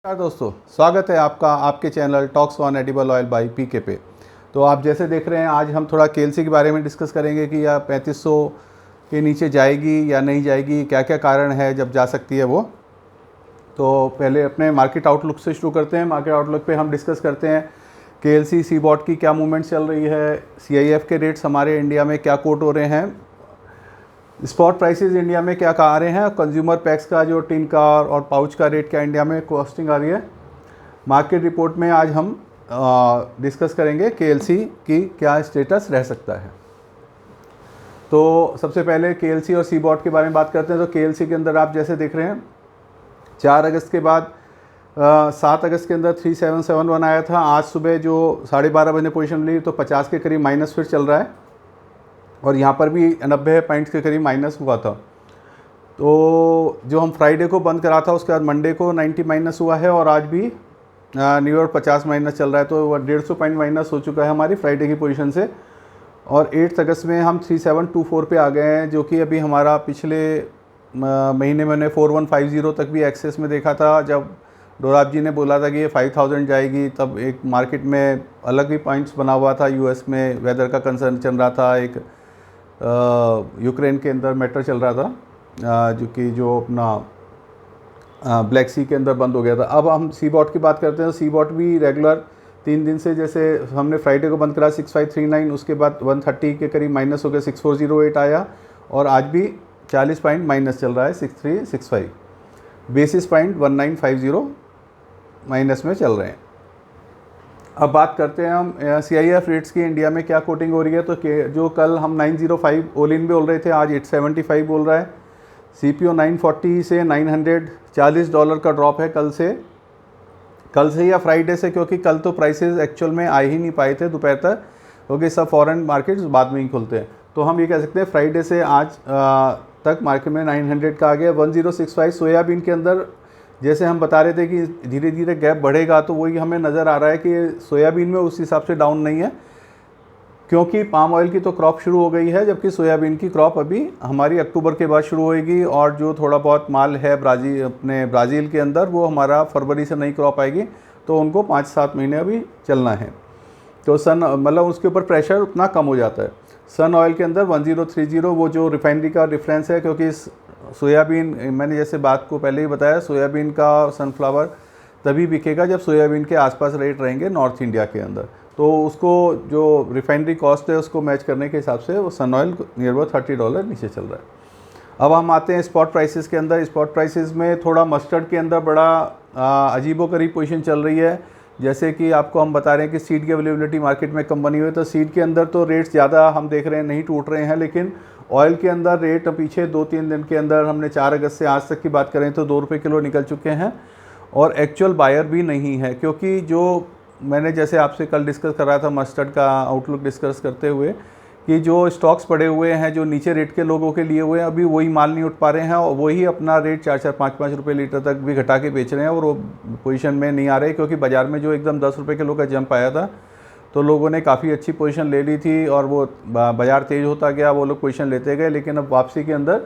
नमस्कार दोस्तों, स्वागत है आपका आपके channel talks on edible oil by PK पे। तो आप जैसे देख रहे हैं, आज हम थोड़ा केएलसी के बारे में डिस्कस करेंगे कि यह 3500 के नीचे जाएगी या नहीं जाएगी, क्या क्या कारण है जब जा सकती है वो। तो पहले अपने मार्केट आउटलुक से शुरू करते हैं। मार्केट आउटलुक पे हम डिस्कस करते हैं केएलसी सीबॉट की क्या मूवमेंट चल रही है, सीआईएफ के रेट्स हमारे इंडिया में क्या कोट हो रहे हैं, स्पॉट प्राइसेस इंडिया में क्या आ रहे हैं, कंज्यूमर पैक्स का जो टिन का और पाउच का रेट क्या इंडिया में कॉस्टिंग आ रही है। मार्केट रिपोर्ट में आज हम डिस्कस करेंगे केएलसी की क्या स्टेटस रह सकता है। तो सबसे पहले केएलसी और सीबॉट के बारे में बात करते हैं। तो केएलसी के अंदर आप जैसे देख रहे हैं 4 अगस्त के बाद 7 अगस्त के अंदर 3771 आया था। आज सुबह जो 12:30 बजे पोजीशन ली तो 50 के करीब माइनस फिर चल रहा है और यहाँ पर भी 90 पॉइंट्स के करीब माइनस हुआ था। तो जो हम फ्राइडे को बंद करा था उसके बाद मंडे को 90 माइनस हुआ है और आज भी न्यूयॉर्क 50 माइनस चल रहा है। तो 150 पॉइंट माइनस हो चुका है हमारी फ्राइडे की पोजीशन से और 8 अगस्त में हम 3724 पे आ गए हैं, जो कि अभी हमारा पिछले महीने मैंने 4150 तक भी एक्सेस में देखा था। जब डोराब जी ने बोला था कि ये 5000 जाएगी, तब एक मार्केट में अलग ही पॉइंट्स बना हुआ था। यूएस में वेदर का कंसर्न चल रहा था, एक यूक्रेन के अंदर मैटर चल रहा था जो अपना ब्लैक सी के अंदर बंद हो गया था। अब हम सीबॉट की बात करते हैं। तो सीबॉट भी रेगुलर 3 दिन से, जैसे हमने फ्राइडे को बंद करा 6539, उसके बाद 130 के करीब माइनस हो गया, 6408 आया और आज भी 40 पॉइंट माइनस चल रहा है, 6365 बेसिस पॉइंट 1950 माइनस में चल रहे हैं। अब बात करते हैं हम सीआईएफ रेट्स की इंडिया में क्या कोटिंग हो रही है। तो जो कल हम 905 ऑल इन बोल रहे थे, आज 875 बोल रहा है। सीपीओ 940 से $940 का ड्रॉप है कल से या फ्राइडे से, क्योंकि कल तो प्राइसेस एक्चुअल में आ ही नहीं पाए थे दोपहर तक, क्योंकि सब फॉरेन मार्केट्स बाद में ही खुलते हैं। तो हम ये कह सकते हैं फ्राइडे से आज तक मार्केट में 900 का आ गया। 1065 सोयाबीन के अंदर जैसे हम बता रहे थे कि धीरे धीरे गैप बढ़ेगा, तो वही हमें नज़र आ रहा है कि सोयाबीन में उस हिसाब से डाउन नहीं है, क्योंकि पाम ऑयल की तो क्रॉप शुरू हो गई है, जबकि सोयाबीन की क्रॉप अभी हमारी अक्टूबर के बाद शुरू होएगी। और जो थोड़ा बहुत माल है ब्राज़ील के अंदर, वो हमारा फरवरी से नई क्रॉप आएगी, तो उनको 5-7 महीने अभी चलना है। तो मतलब उसके ऊपर प्रेशर उतना कम हो जाता है। सन ऑयल के अंदर 1030, वो जो रिफाइनरी का डिफरेंस है, क्योंकि सोयाबीन, मैंने जैसे बात को पहले ही बताया, सोयाबीन का सनफ्लावर तभी बिकेगा जब सोयाबीन के आसपास रेट रहेंगे नॉर्थ इंडिया के अंदर। तो उसको जो रिफाइनरी कॉस्ट है उसको मैच करने के हिसाब से वो सन ऑयल नियर अबाउट $30 नीचे चल रहा है। अब हम आते हैं स्पॉट प्राइसेस के अंदर। स्पॉट प्राइसेस में थोड़ा मस्टर्ड के अंदर बड़ा अजीबोगरीब पोजीशन चल रही है। जैसे कि आपको हम बता रहे हैं कि सीड की अवेलेबिलिटी मार्केट में कम बनी हुई है, तो सीड के अंदर तो रेट्स ज़्यादा हम देख रहे हैं नहीं टूट रहे हैं, लेकिन ऑयल के अंदर रेट पीछे 2-3 दिन के अंदर, हमने 4 अगस्त से आज तक की बात करें तो ₹2 किलो निकल चुके हैं और एक्चुअल बायर भी नहीं है। क्योंकि जो मैंने जैसे आपसे कल डिस्कस कर रहा था मस्टर्ड का आउटलुक डिस्कस करते हुए, कि जो स्टॉक्स पड़े हुए हैं जो नीचे रेट के लोगों के लिए हुए हैं, अभी वही माल नहीं उठ पा रहे हैं और वही अपना रेट 4-4, 5-5 रुपये लीटर तक भी घटा के बेच रहे हैं और वो पोजीशन में नहीं आ रहे, क्योंकि बाज़ार में जो एकदम ₹10 किलो का जंप आया था तो लोगों ने काफ़ी अच्छी पोजीशन ले ली थी और वो बाज़ार तेज़ होता गया, वो लोग पोजीशन लेते गए। लेकिन अब वापसी के अंदर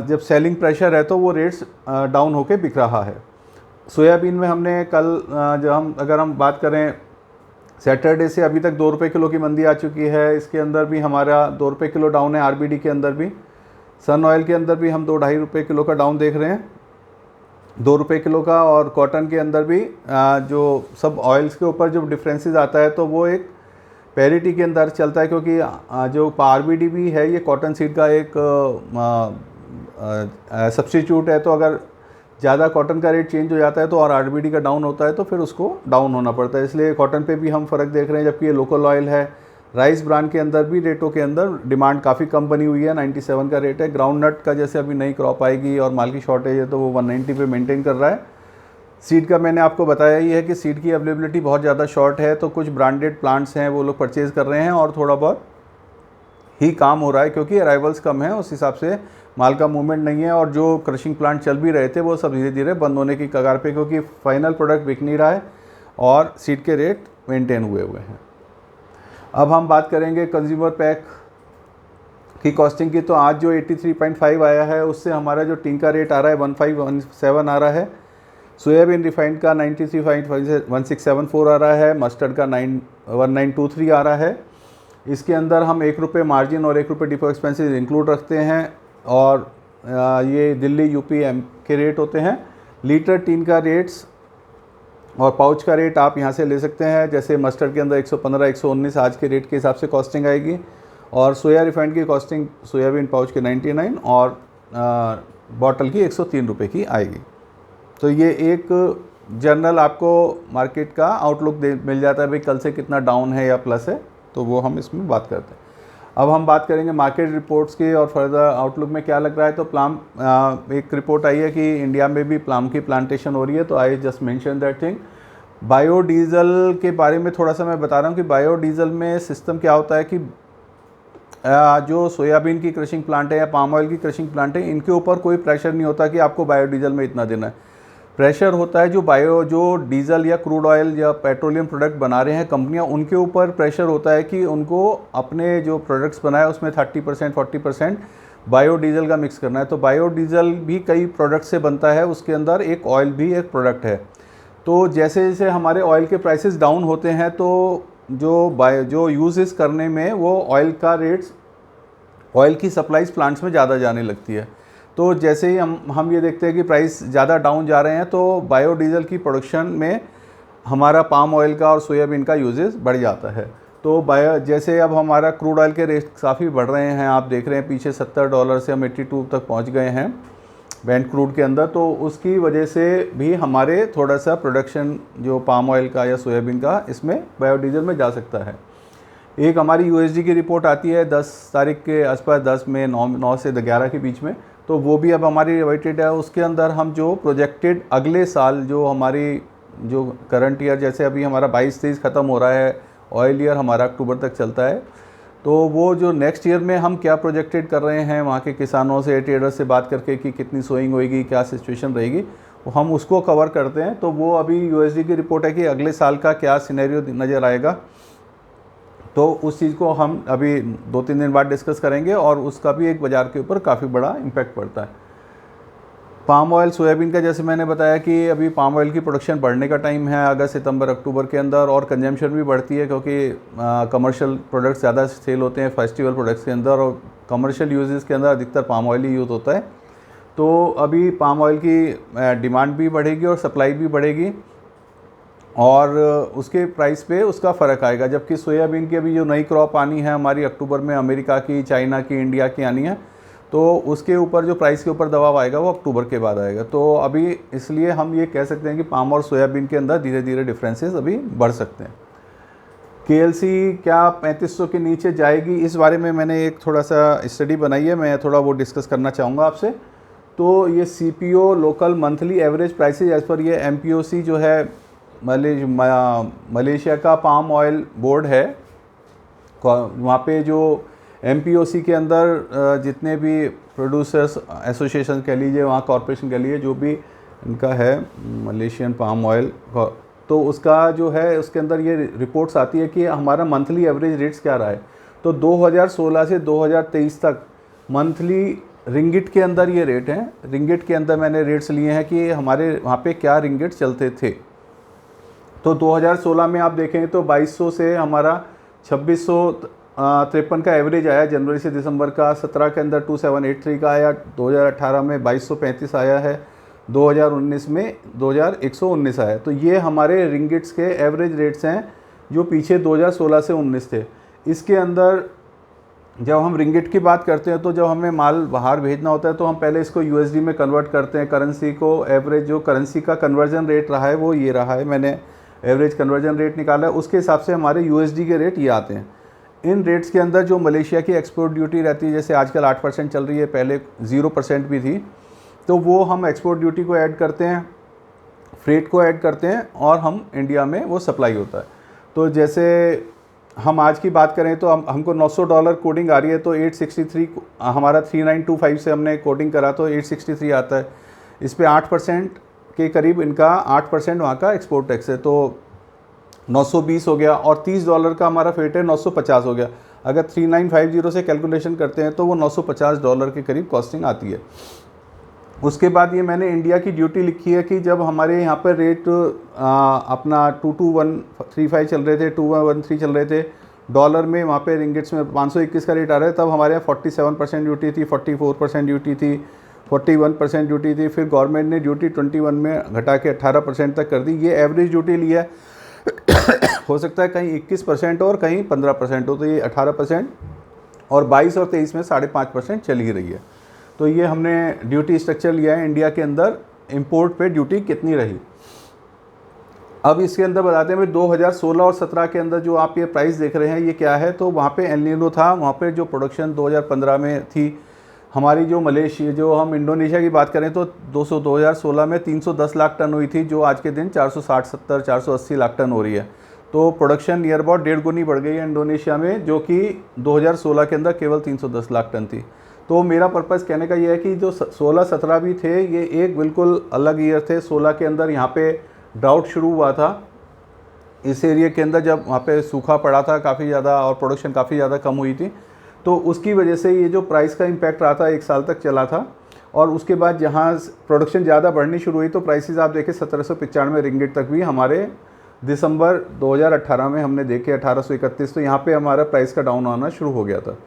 जब सेलिंग प्रेशर है तो वो रेट्स डाउन होके बिक रहा है। सोयाबीन में हमने कल अगर हम बात करें सैटरडे से अभी तक ₹2 किलो की मंदी आ चुकी है। इसके अंदर भी हमारा ₹2 किलो डाउन है। आरबीडी के अंदर भी, सन ऑयल के अंदर भी हम ₹2-2.5 किलो का डाउन देख रहे हैं, ₹2 किलो का। और कॉटन के अंदर भी जो सब ऑयल्स के ऊपर जो डिफरेंसेस आता है तो वो एक पैरिटी के अंदर चलता है, क्योंकि जो आरबीडी भी है ये कॉटन सीड का एक सब्स्टिट्यूट है। तो अगर ज़्यादा कॉटन का रेट चेंज हो जाता है तो और आरबीडी का डाउन होता है तो फिर उसको डाउन होना पड़ता है, इसलिए कॉटन पे भी हम फ़र्क देख रहे हैं। जबकि ये लोकल ऑयल है। राइस ब्रांड के अंदर भी रेटों के अंदर डिमांड काफ़ी कम बनी हुई है, 97 का रेट है। ग्राउंड नट का जैसे अभी नई क्रॉप आएगी और माल की शॉर्टेज है तो वो 190 पे मेंटेन कर रहा है। सीड का मैंने आपको बताया ही है कि सीड की अवेलेबिलिटी बहुत ज़्यादा शॉर्ट है, तो कुछ ब्रांडेड प्लांट्स हैं वो लोग परचेज़ कर रहे हैं और थोड़ा बहुत ही काम हो रहा है, क्योंकि अराइवल्स कम हैं, उस हिसाब से माल का मूवमेंट नहीं है। और जो क्रशिंग प्लांट चल भी रहे थे वो सब धीरे धीरे बंद होने की कगार पे, क्योंकि फाइनल प्रोडक्ट बिक नहीं रहा है और सीड के रेट मेंटेन हुए हैं। अब हम बात करेंगे कंज्यूमर पैक की कॉस्टिंग की। तो आज जो 83.5 आया है उससे हमारा जो टिन का रेट आ रहा है 1517 आ रहा है। सोयाबीन रिफाइंड का 93.1674 आ रहा है, मस्टर्ड का 1923 आ रहा है। इसके अंदर हम ₹1 मार्जिन और ₹1 डिपो एक्सपेंसेस इंक्लूड रखते हैं और ये दिल्ली यूपी एम के रेट होते हैं। लीटर टीन का रेट्स और पाउच का रेट आप यहाँ से ले सकते हैं। जैसे मस्टर्ड के अंदर 115 119 आज के रेट के हिसाब से कॉस्टिंग आएगी और सोया रिफाइंड की कॉस्टिंग सोयाबीन पाउच के 99 और बॉटल की ₹103 की आएगी। तो ये एक जनरल आपको मार्केट का आउटलुक मिल जाता है भाई कल से कितना डाउन है या प्लस है, तो वो हम इसमें बात करते हैं। अब हम बात करेंगे मार्केट रिपोर्ट्स की और फर्दर आउटलुक में क्या लग रहा है। तो प्लाम एक रिपोर्ट आई है कि इंडिया में भी प्लाम की प्लांटेशन हो रही है, तो I just mention that thing. Biodiesel के बारे में थोड़ा सा मैं बता रहा हूँ कि बायोडीज़ल में सिस्टम क्या होता है कि जो सोयाबीन की क्रशिंग प्लांट है या पाम ऑयल की क्रशिंग प्लांट है, इनके ऊपर कोई प्रेशर नहीं होता कि आपको बायोडीज़ल में इतना देना है। प्रेशर होता है जो डीजल या क्रूड ऑयल या पेट्रोलियम प्रोडक्ट बना रहे हैं कंपनियां, उनके ऊपर प्रेशर होता है कि उनको अपने जो प्रोडक्ट्स बनाए उसमें 30% 40% बायोडीज़ल का मिक्स करना है। तो बायोडीज़ल भी कई प्रोडक्ट से बनता है, उसके अंदर एक ऑयल भी एक प्रोडक्ट है। तो जैसे जैसे हमारे ऑयल के प्राइसेस डाउन होते हैं तो जो यूजेस करने में वो ऑयल का रेट्स, ऑयल की सप्लाईज प्लांट्स में ज़्यादा जाने लगती है। तो जैसे ही हम ये देखते हैं कि प्राइस ज़्यादा डाउन जा रहे हैं तो बायोडीज़ल की प्रोडक्शन में हमारा पाम ऑयल का और सोयाबीन का यूजेस बढ़ जाता है। तो जैसे अब हमारा क्रूड ऑयल के रेट काफ़ी बढ़ रहे हैं, आप देख रहे हैं पीछे $70 से हम 82 तक पहुंच गए हैं ब्रेंट क्रूड के अंदर। तो उसकी वजह से भी हमारे थोड़ा सा प्रोडक्शन जो पाम ऑयल का या सोयाबीन का इसमें बायोडीज़ल में जा सकता है। एक हमारी USD की रिपोर्ट आती है 10 तारीख के आसपास, 10 में 9 से 11 के बीच में, तो वो भी अब हमारी रिवाइटेड है। उसके अंदर हम जो प्रोजेक्टेड अगले साल जो हमारी जो करंट ईयर, जैसे अभी हमारा 22-23 ख़त्म हो रहा है, ऑयल ईयर हमारा अक्टूबर तक चलता है, तो वो जो नेक्स्ट ईयर में हम क्या प्रोजेक्टेड कर रहे हैं वहाँ के किसानों से, ट्रेडर्स से बात करके कि कितनी सोइंग होएगी, क्या सिचुएशन रहेगी, हम उसको कवर करते हैं। तो वो अभी USD की रिपोर्ट है कि अगले साल का क्या सिनेरियो नज़र आएगा, तो उस चीज़ को हम अभी 2-3 दिन बाद डिस्कस करेंगे और उसका भी एक बाज़ार के ऊपर काफ़ी बड़ा इम्पैक्ट पड़ता है। पाम ऑयल सोयाबीन का जैसे मैंने बताया कि अभी पाम ऑयल की प्रोडक्शन बढ़ने का टाइम है अगस्त सितंबर अक्टूबर के अंदर, और कंजम्पशन भी बढ़ती है क्योंकि कमर्शियल प्रोडक्ट्स ज़्यादा सेल होते हैं फेस्टिवल प्रोडक्ट्स के अंदर, और कमर्शियल यूजेस के अंदर अधिकतर पाम ऑयल ही यूज़ होता है। तो अभी पाम ऑयल की डिमांड भी बढ़ेगी और सप्लाई भी बढ़ेगी और उसके प्राइस पे उसका फ़र्क आएगा। जबकि सोयाबीन की अभी जो नई क्रॉप आनी है हमारी अक्टूबर में, अमेरिका की, चाइना की, इंडिया की आनी है, तो उसके ऊपर जो प्राइस के ऊपर दबाव आएगा वो अक्टूबर के बाद आएगा। तो अभी इसलिए हम ये कह सकते हैं कि पाम और सोयाबीन के अंदर धीरे धीरे डिफरेंसेस अभी बढ़ सकते हैं। KLC क्या 3500 के नीचे जाएगी, इस बारे में मैंने एक थोड़ा सा स्टडी बनाई है, मैं थोड़ा वो डिस्कस करना चाहूँगा आपसे। तो ये CPO local monthly average prices as per ये MPOC जो है मलेशिया का पाम ऑयल बोर्ड है, वहाँ पे जो MPOC के अंदर जितने भी प्रोड्यूसर्स एसोसिएशन कह लीजिए, वहाँ कॉरपोरेशन कह लीजिए, जो भी इनका है मलेशियन पाम ऑयल, तो उसका जो है उसके अंदर ये रिपोर्ट्स आती है कि हमारा मंथली एवरेज रेट्स क्या रहा है। तो 2016 से 2023 तक मंथली रिंगिट के अंदर ये रेट हैं। रिंगिट के अंदर मैंने रेट्स लिए हैं कि हमारे वहाँ पे क्या रिंगिट चलते थे। तो 2016 में आप देखें तो 2200 से हमारा 2653 का एवरेज आया जनवरी से दिसंबर का। 17 के अंदर 2783 का आया, 2018 में 2235 आया है, 2019 में 2119 आया। तो ये हमारे रिंगिट्स के एवरेज रेट्स हैं जो पीछे 2016 से 19 थे। इसके अंदर जब हम रिंगिट की बात करते हैं तो जब हमें माल बाहर भेजना होता है तो हम पहले इसको USD में कन्वर्ट करते हैं, करेंसी को। एवरेज जो करेंसी का कन्वर्जन रेट रहा है वो ये रहा है, मैंने एवरेज कन्वर्जन रेट निकाला है, उसके हिसाब से हमारे USD के रेट ये आते हैं। इन रेट्स के अंदर जो मलेशिया की एक्सपोर्ट ड्यूटी रहती है, जैसे आजकल 8% चल रही है, पहले 0% भी थी, तो वो हम एक्सपोर्ट ड्यूटी को ऐड करते हैं, फ्रेट को ऐड करते हैं और हम इंडिया में वो सप्लाई होता है। तो जैसे हम आज की बात करें तो हमको $900 कोडिंग आ रही है, तो 863 हमारा 3925 से हमने कोडिंग करा तो 863 आता है। इस पे 8% के करीब इनका 8% वहाँ का एक्सपोर्ट टैक्स है, तो 920 हो गया, और $30 का हमारा फेट है, 950 हो गया। अगर 3950 से कैलकुलेशन करते हैं तो वो $950 के करीब कॉस्टिंग आती है। उसके बाद ये मैंने इंडिया की ड्यूटी लिखी है कि जब हमारे यहाँ पर रेट अपना 22,135 चल रहे थे, 2113 चल रहे थे डॉलर में, वहाँ पे रिंगिट्स में 521 का रेट आ रहा है, तब हमारे यहाँ 47% ड्यूटी थी, 44% ड्यूटी थी, 41% ड्यूटी थी। फिर गवर्नमेंट ने ड्यूटी 21 में घटा के 18% तक कर दी। ये एवरेज ड्यूटी लिया है हो सकता है कहीं 21% और कहीं 15% हो, तो ये 18% और 22 और 23 में 5.5% चल ही रही है। तो ये हमने ड्यूटी स्ट्रक्चर लिया है इंडिया के अंदर, इंपोर्ट पे ड्यूटी कितनी रही। अब इसके अंदर बताते हैं 2016 और 17 के अंदर जो आप ये प्राइस देख रहे हैं ये क्या है। तो वहाँ पे एल नीनो था, वहाँ पे जो प्रोडक्शन 2015 में थी हमारी, जो मलेशिया, जो हम इंडोनेशिया की बात करें तो 2016 में 310 लाख टन हुई थी, जो आज के दिन 460-70 480 लाख टन हो रही है। तो प्रोडक्शन नियर अबाउट 1.5 गुनी बढ़ गई है इंडोनेशिया में, जो कि 2016 के अंदर केवल 310 लाख टन थी। तो मेरा पर्पज़ कहने का ये है कि जो 16-17 भी थे ये एक बिल्कुल अलग ईयर थे। 16 के अंदर यहाँ पे ड्राउट शुरू हुआ था इस एरिया के अंदर, जब वहाँ पे सूखा पड़ा था काफ़ी ज़्यादा और प्रोडक्शन काफ़ी ज़्यादा कम हुई थी, तो उसकी वजह से ये जो प्राइस का इम्पैक्ट रहा था 1 साल तक चला था। और उसके बाद जहाँ प्रोडक्शन ज़्यादा बढ़नी शुरू हुई तो प्राइसेस आप देखें 1795 रिंगिट तक भी हमारे दिसंबर 2018 में हमने देखे 1831, तो यहाँ पे हमारा प्राइस का डाउन आना शुरू हो गया था।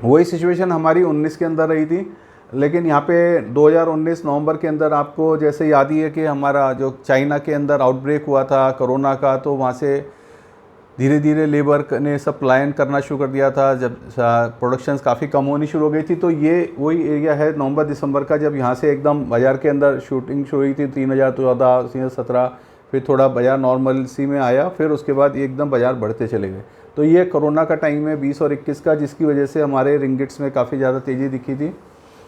वही सिचुएशन हमारी 19 के अंदर रही थी, लेकिन यहाँ पे 2019 नवंबर के अंदर आपको जैसे याद ही है कि हमारा जो चाइना के अंदर आउटब्रेक हुआ था कोरोना का, तो वहाँ से धीरे धीरे लेबर ने सब पलायन करना शुरू कर दिया था, जब प्रोडक्शंस काफ़ी कम होनी शुरू हो गई थी। तो ये वही एरिया है नवंबर दिसंबर का, जब यहाँ से एकदम बाज़ार के अंदर शूटिंग शुरू हुई थी 3014, 3017, फिर थोड़ा बाज़ार नॉर्मल सी में आया, फिर उसके बाद एकदम बाज़ार बढ़ते चले गए। तो ये कोरोना का टाइम है 20 और 21 का, जिसकी वजह से हमारे रिंगिट्स में काफ़ी ज़्यादा तेज़ी दिखी थी।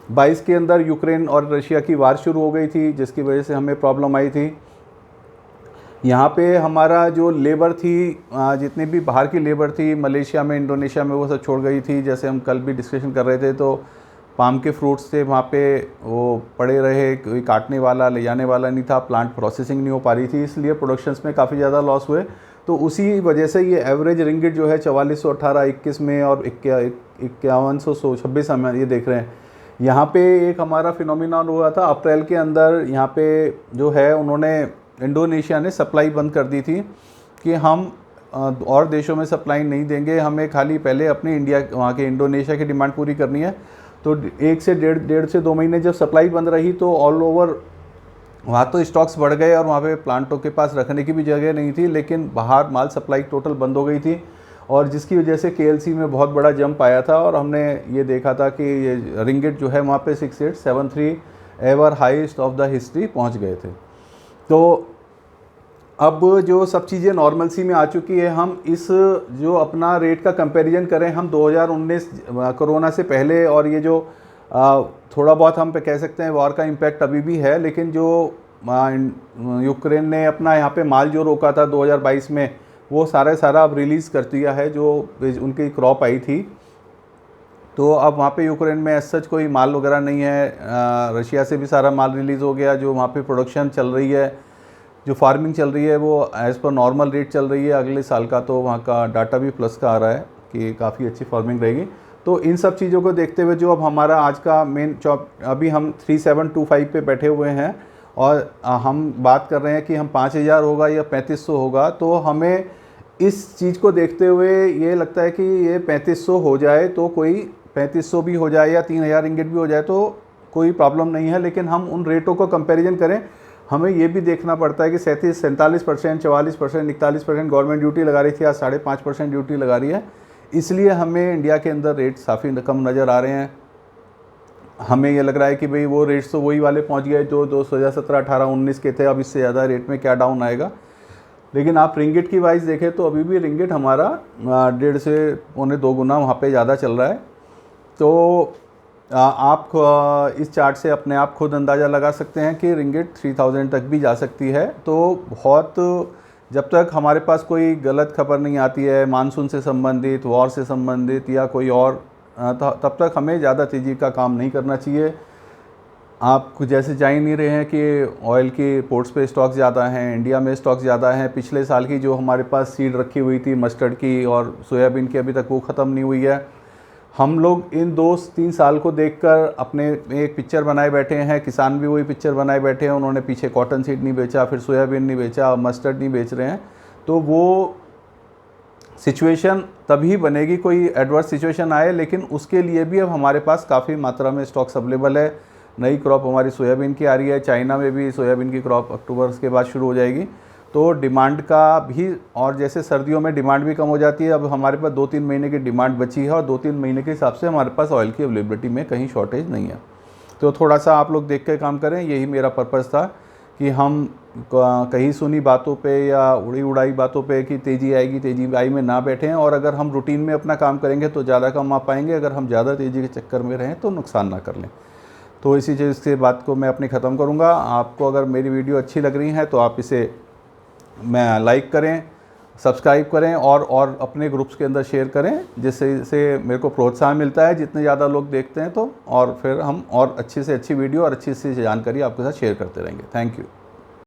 22 के अंदर यूक्रेन और रशिया की वार शुरू हो गई थी, जिसकी वजह से हमें प्रॉब्लम आई थी। यहाँ पे हमारा जो लेबर थी, जितनी भी बाहर की लेबर थी मलेशिया में, इंडोनेशिया में, वो सब छोड़ गई थी। जैसे हम कल भी डिस्कशन कर रहे थे, तो पाम के फ्रूट्स थे वहाँ पे, वो पड़े रहे, कोई काटने वाला ले जाने वाला नहीं था, प्लांट प्रोसेसिंग नहीं हो पा रही थी, इसलिए प्रोडक्शंस में काफ़ी ज़्यादा लॉस हुए। तो उसी वजह से ये एवरेज रिंगिट जो है 4418 21 में और 5126 हम ये देख रहे हैं। यहाँ पे एक हमारा फिनोमिनन हुआ था अप्रैल के अंदर, यहाँ पे जो है उन्होंने इंडोनेशिया ने सप्लाई बंद कर दी थी कि हम और देशों में सप्लाई नहीं देंगे, हमें खाली पहले अपनी इंडिया वहाँ के इंडोनेशिया की डिमांड पूरी करनी है। तो 1 से 1.5 से 2 महीने जब सप्लाई बंद रही तो ऑल ओवर वहाँ तो स्टॉक्स बढ़ गए और वहाँ पे प्लांटों के पास रखने की भी जगह नहीं थी, लेकिन बाहर माल सप्लाई टोटल बंद हो गई थी, और जिसकी वजह से KLC में बहुत बड़ा जंप आया था। और हमने ये देखा था कि ये रिंगिट जो है वहाँ पे 6873 ever highest of the history पहुँच गए थे। तो अब जो सब चीज़ें नॉर्मल सी में आ चुकी है, हम इस जो अपना रेट का कंपैरिजन करें हम 2019 कोरोना से पहले, और ये जो थोड़ा बहुत हम पे कह सकते हैं वॉर का इम्पैक्ट अभी भी है, लेकिन जो यूक्रेन ने अपना यहाँ पे माल जो रोका था 2022 में, वो सारा अब रिलीज़ कर दिया है, जो उनकी क्रॉप आई थी। तो अब वहाँ पे यूक्रेन में सच कोई माल वगैरह नहीं है। रशिया से भी सारा माल रिलीज़ हो गया। जो वहाँ पे प्रोडक्शन चल रही है, जो फार्मिंग चल रही है, वो एज़ पर नॉर्मल रेट चल रही है अगले साल का। तो वहाँ का डाटा भी प्लस का आ रहा है कि काफ़ी अच्छी फार्मिंग रहेगी। तो इन सब चीज़ों को देखते हुए जो अब हमारा आज का मेन अभी हम 3725 पे बैठे हुए हैं, और हम बात कर रहे हैं कि हम 5000 होगा या 3500 होगा। तो हमें इस चीज़ को देखते हुए ये लगता है कि ये 3500 हो जाए तो कोई 3500 भी हो जाए या 3000 रिंगिट भी हो जाए तो कोई प्रॉब्लम नहीं है। लेकिन हम उन रेटों को कंपैरिजन करें, हमें ये भी देखना पड़ता है कि 47%, 44%, 41% गवर्नमेंट ड्यूटी लगा रही थी, आज 5.5% ड्यूटी लगा रही है। इसलिए हमें इंडिया के अंदर रेट्स काफ़ी कम नज़र आ रहे हैं। हमें ये लग रहा है कि भाई वो रेट्स तो वही वाले पहुंच गए जो 2017, 18, 19 के थे, अब इससे ज़्यादा रेट में क्या डाउन आएगा। लेकिन आप रिंगिट की वाइज देखें तो अभी भी रिंगिट हमारा 1.5 से 1.25 गुना वहाँ पे ज़्यादा चल रहा है। तो आप इस चार्ट से अपने आप खुद अंदाज़ा लगा सकते हैं कि रिंगिट 3000 तक भी जा सकती है। तो बहुत, जब तक हमारे पास कोई गलत खबर नहीं आती है मानसून से संबंधित, वॉर से संबंधित या कोई और, तब तक हमें ज़्यादा तेज़ी का काम नहीं करना चाहिए। आप जैसे जान नहीं रहे हैं कि ऑयल की पोर्ट्स पे स्टॉक ज़्यादा हैं, इंडिया में स्टॉक ज़्यादा हैं। पिछले साल की जो हमारे पास सीड रखी हुई थी मस्टर्ड की और सोयाबीन की, अभी तक वो ख़त्म नहीं हुई है। हम लोग इन 2-3 साल को देखकर अपने एक पिक्चर बनाए बैठे हैं, किसान भी वही पिक्चर बनाए बैठे हैं, उन्होंने पीछे कॉटन सीड नहीं बेचा, फिर सोयाबीन नहीं बेचा, मस्टर्ड नहीं बेच रहे हैं। तो वो सिचुएशन तभी बनेगी कोई एडवर्स सिचुएशन आए, लेकिन उसके लिए भी अब हमारे पास काफ़ी मात्रा में स्टॉक्स अवेलेबल है। नई क्रॉप हमारी सोयाबीन की आ रही है, चाइना में भी सोयाबीन की क्रॉप अक्टूबर के बाद शुरू हो जाएगी। तो डिमांड का भी, और जैसे सर्दियों में डिमांड भी कम हो जाती है, अब हमारे पास 2-3 महीने की डिमांड बची है और 2-3 महीने के हिसाब से हमारे पास ऑयल की अवेलेबिलिटी में कहीं शॉर्टेज नहीं है। तो थोड़ा सा आप लोग देख के काम करें, यही मेरा पर्पज़ था कि हम कहीं सुनी बातों पे या उड़ी उड़ाई बातों पे कि तेज़ी आएगी, तेज़ी आई में ना बैठें, और अगर हम रूटीन में अपना काम करेंगे तो ज़्यादा कमा पाएंगे, अगर हम ज़्यादा तेज़ी के चक्कर में रहें तो नुकसान ना कर लें। तो इसी चीज़ से बात को मैं अपनी ख़त्म करूँगा। आपको अगर मेरी वीडियो अच्छी लग रही है तो आप इसे लाइक करें, सब्सक्राइब करें और अपने ग्रुप्स के अंदर शेयर करें, जिससे मेरे को प्रोत्साहन मिलता है जितने ज़्यादा लोग देखते हैं तो, और फिर हम और अच्छी से अच्छी वीडियो और अच्छी से जानकारी आपके साथ शेयर करते रहेंगे। Thank you.